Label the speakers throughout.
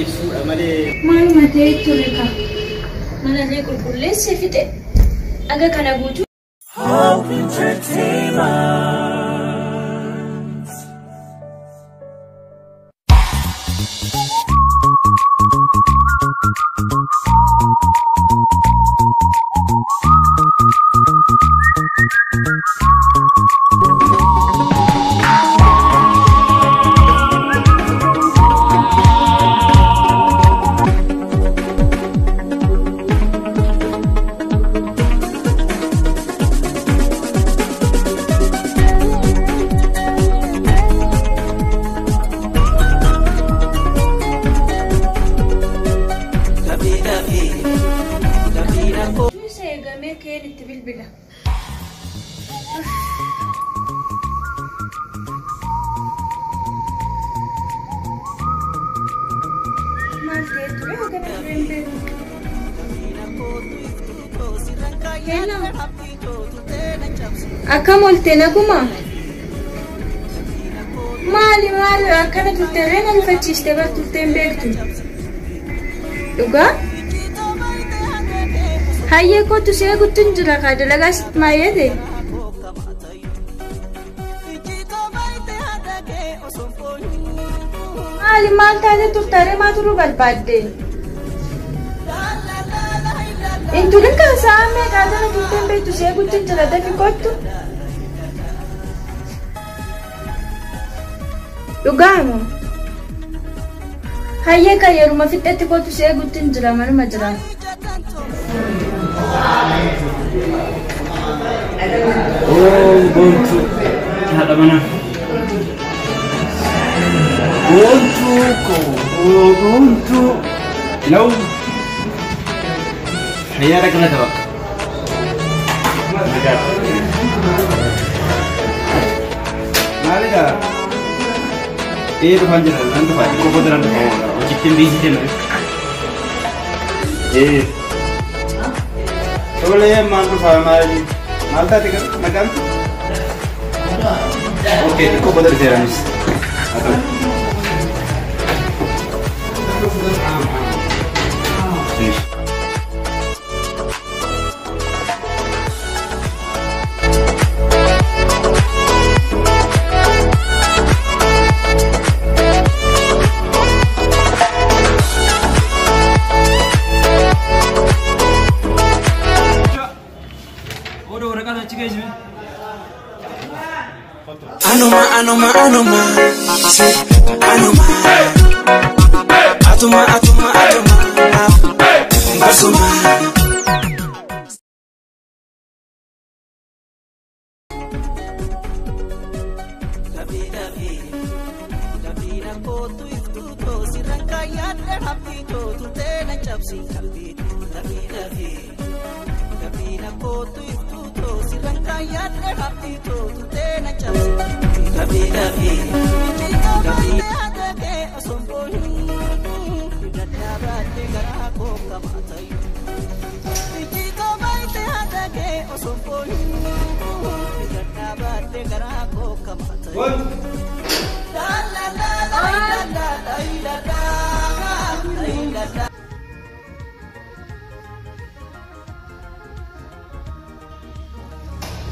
Speaker 1: ibsu amale
Speaker 2: maal matee tulika mana ne kulkullesse fite aga kana guutu
Speaker 3: Hope Entertainment.
Speaker 2: Akamolte naguma mali akana tutterena li faciste per tutte in bektu uga haye ko tu se gutun jira ka dalaga sit mayede mali malta de tuttare maturu balbadde Intu kan kasame kada na tutte in bektu se gutun jira da fikottu Lugamo. Haye kaya rumah fitati ko tu saya gutin jera mana majra.
Speaker 1: oh gontu hada mana gontu law hayya rakna tawak malika itu panjang nanti pak kau beneran tuh mau cikin biji deh coba ya mantu family malta tiga makan oke kau bener seramis atau
Speaker 3: Anoma, sí, Anoma, Atuma, Basuma.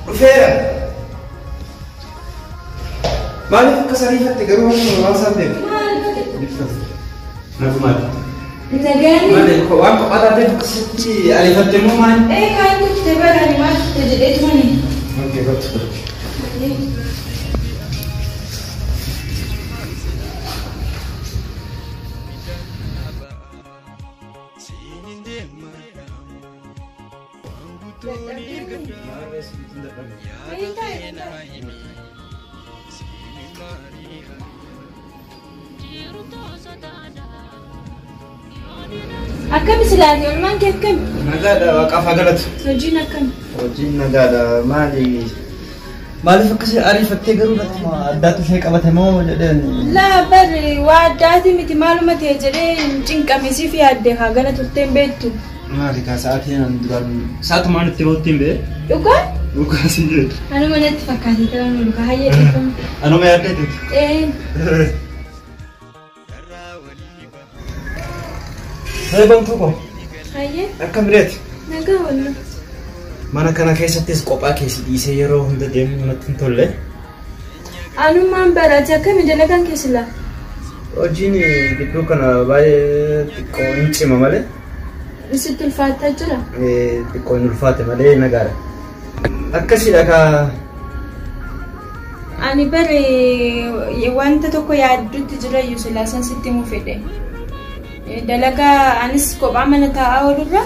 Speaker 1: Rufeera maaliif akka sariifatte garuu waan saamteef nagumaadha maali waan qophaataa akkasitti ariifatte immoo maali
Speaker 2: kan nuti barani maal jedheetu mani
Speaker 1: okay gotti
Speaker 2: Akkam silaati olmaan kee akkam
Speaker 1: nagaadha waaqaaf galatu
Speaker 2: hojiin akkam
Speaker 1: hojiin nagaadha maaliif akkasii ariifattee garuu natti addaatu ishee qabate moo jedheen
Speaker 2: laa bari waa addaati miti maaluma ta'e jedhee cinqamisiif yaadde haa gala turteen beektu
Speaker 1: maali kaa sa'aatiin an duraan sa'aatumaan itti boottiin bee
Speaker 2: dhugaa
Speaker 1: dhugaa si jedhu
Speaker 2: anuma natti fakkaatee ta'an dhugaa hayyee dhiifamu
Speaker 1: anuma yaaddeetti Saya bang tuko.
Speaker 2: Hayyee
Speaker 1: Akkam bireeti.
Speaker 2: nagaa wallu.
Speaker 1: Mana kana keessattis qophaa keessi dhiisee yeroo hunda deemu natti hin tolle.
Speaker 2: Anummaan baraati akkami dalagaan keessilaa?
Speaker 1: Hojiin gidduu kana baay'ee xiqqoo hin cima malee.
Speaker 2: Sitti ulfaataa jira?
Speaker 1: Xiqqoo hin ulfaate malee nagaadha. Akkasidha kaa.
Speaker 2: Ani bare wanta tokko yaaddutti jira iyyuu silaasan sitti himuu fedhe. Dalagaa anis kophaa mana taa'aa oolurra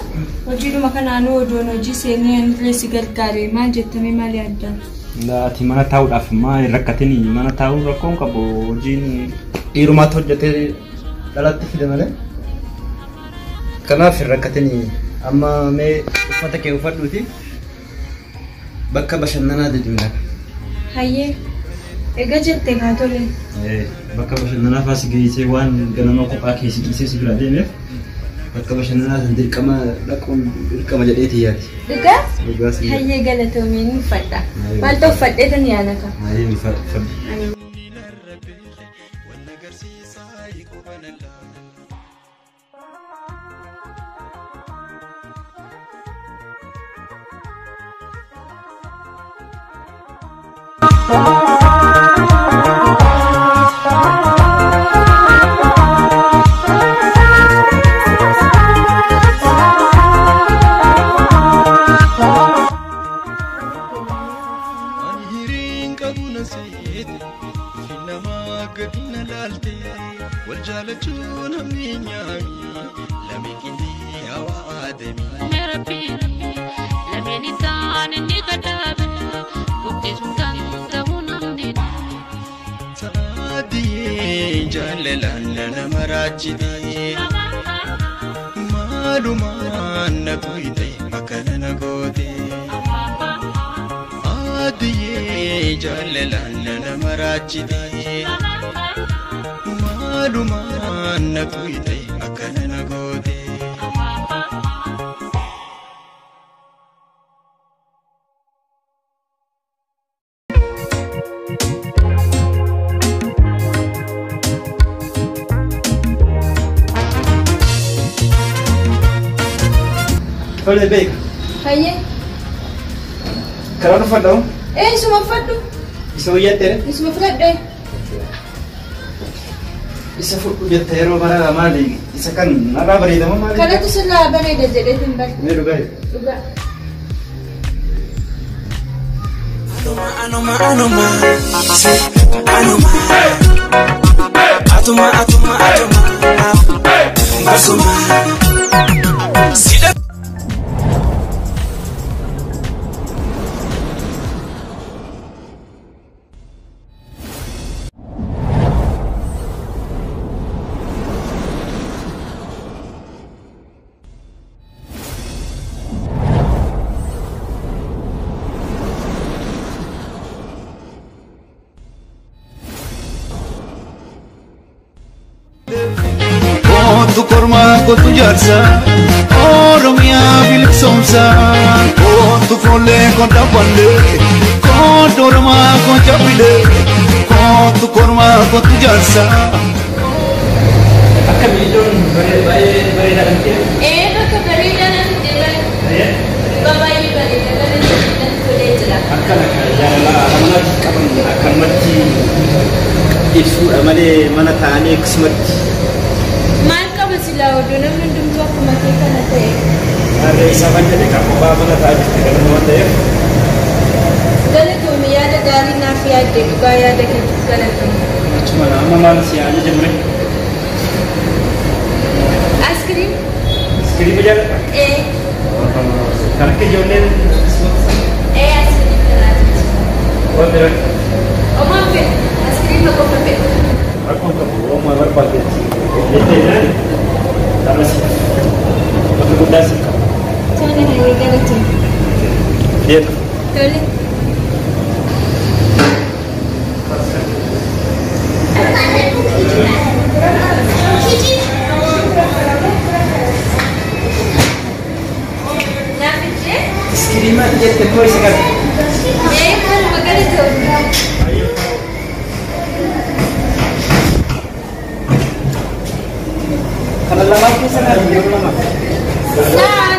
Speaker 2: hojiidhuma kanaanuu odoon hojii seenee anirree si gargaare maal jettamee maal yaaddaan?
Speaker 1: Ati mana taa'uudhaaf maa hin rakkatin mana taa'uun rakkoon qabu hojiin dhiirumaatti hojjetee dhalatti fide malee. Kanaaf hin rakkatin amma mee uffata kee uffadhuuti bakka bashannanaa deemna.
Speaker 2: Hayyee egaa jettee kaa tole.
Speaker 1: Bakka bashannanaa faas geessee waan ganama qophaa keessi dhiisee si bira deemeef bakka bashannanaa san dirqama dhaquun dirqama jedheeti yaati.
Speaker 2: Dhugaa? Hayyee galatoomee ni uffadha. Maal ta'u uffadhee tan yaada ka?
Speaker 1: Hayyee uffadha. Boleh baik.
Speaker 2: Hayyee.
Speaker 1: Kalau uffadhu?
Speaker 2: Isuma uffadhu.
Speaker 1: Isa hojjette?
Speaker 2: Isuma fudhadhe.
Speaker 1: Isa fudhu jette yeroo bara maali? Isa kan narraa bareedama maali?
Speaker 2: Kanatu sirraa bareeda jedheetiin bari.
Speaker 1: Mee dhugaa?
Speaker 2: Dhugaa.
Speaker 3: Anuma, say anuma. Atuma, Basuma. See that?
Speaker 4: Kontu korma kontu jarsa Oromia bilik somsa Kontu folle konta pande Kontu orma konta pide Kontu korma kontu jarsa
Speaker 1: Akkam iddoon bareedaa kan ta'e?
Speaker 2: Bakka bareedaa nan jedhan. Dhugaa baay'ee bareeda kan nan tolee jira.
Speaker 1: Akkana jaalala hammatti qaban akkamatti ibsuudha malee mana taa'anii akkasumatti.
Speaker 2: Maal qaba silaa oduu namni hundumtuu akkuma kee kana ta'e?
Speaker 1: Harree isaa kan jedhe kan kophaa mana taa'aa jirti kan waan ta'eef.
Speaker 2: Galatoomii yaada gaarii naaf yaadde dhugaa yaada keetiif galatoomii.
Speaker 1: Achuma amma maal si yaada jemre?
Speaker 2: Askiriin?
Speaker 1: Iskiriima jaalladha? Kan akka ijoolleen
Speaker 2: Askiriin kanaati.
Speaker 1: waan ta'eef.
Speaker 2: Omaan fedha. Askiriin tokko fedha.
Speaker 1: Rakkoon qabu oomaa barbaadetti. Jettee jirani? Dhabasi. Bakka guddaa si qaba.
Speaker 2: Tolee hayyee galatoomii.
Speaker 1: Deeta.
Speaker 2: Tolee.
Speaker 1: Iskiriima jette koo isa qabu.
Speaker 2: Kan galatoomii.
Speaker 1: Kan Laman-laman kasi na, hindi ko naman.
Speaker 2: Saan?